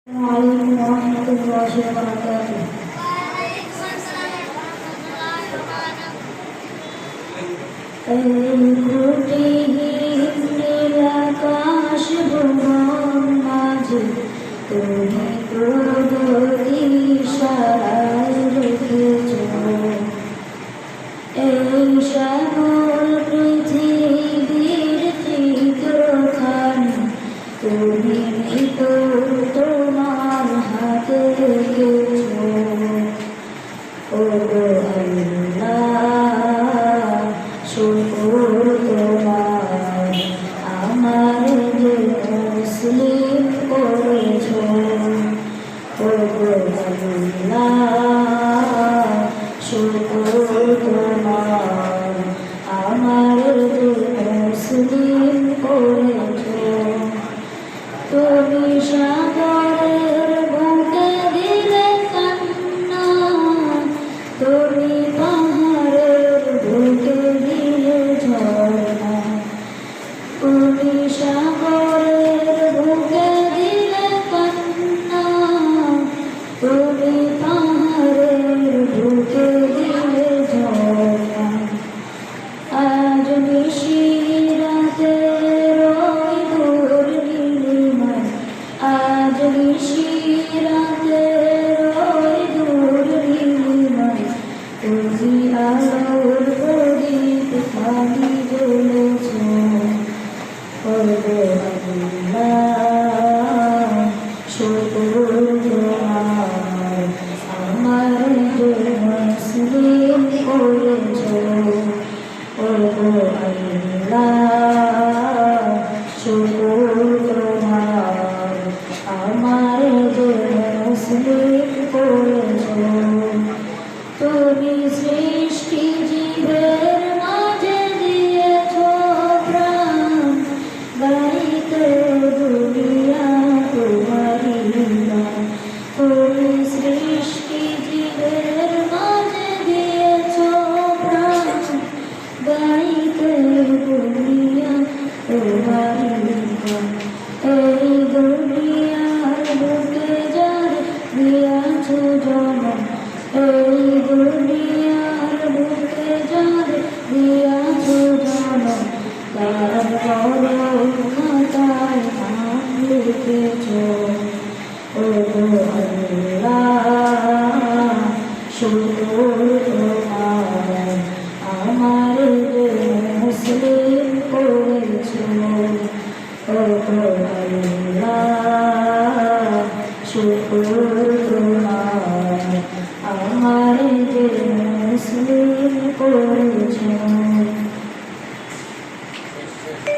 عليكم ورحمة الله وبركاته. নীলাকাশ ভুবন মাঝে তুমি প্রগতিশালায় রেখেছ এই শ্যামল পৃথিবীর চিত্রখানি তুমি তোমার হাতে রেখেছ ও আল্লাহ শুকর তোমার আমার যে মুসলিম করেছ ও আল্লাহ শুকর তোমার আমার যে মুসলিম করেছ তুমি সাগরের বুকে দিলে কান্না তুমি পাহাড়ের বুকে দিলে ঝর্ণা তুমি সাগরের বুকে দিলে কান্না তুমি পাহাড়ের বুকে দিলে ঝর্ণা আজ নিশিরাতে আজ নিশিরাতে দূর নীলিমায় তুমি আলোর প্রদীপ খালি জ্বলেছ আল্লাহ শুকর তোমার আমার যে মুসলিম করেছ আল্লাহ শুকর তোমার আমার যে মুসলিম করেছ তুমি সৃষ্টি জীবের মাঝে দিয়েছ প্রাণ গাইতে দুনিয়া তোমারি গান তুমি সৃষ্টি জীবের মাঝে দিয়েছ প্রাণ গাইতে দুনিয়া তোমারি গান এই দুনিয়ার বুকে যার দিয়াছ জন্ম এই দুনিয়ার বুকে যার দিয়াছ জন্ম তার খাতায় নাম লিখেছ ও আল্লাহ শুকর তোমার আমার যে মুসলিম করেছ আল্লাহ শুকর তোমার আমার যে মুসলিম করেছ।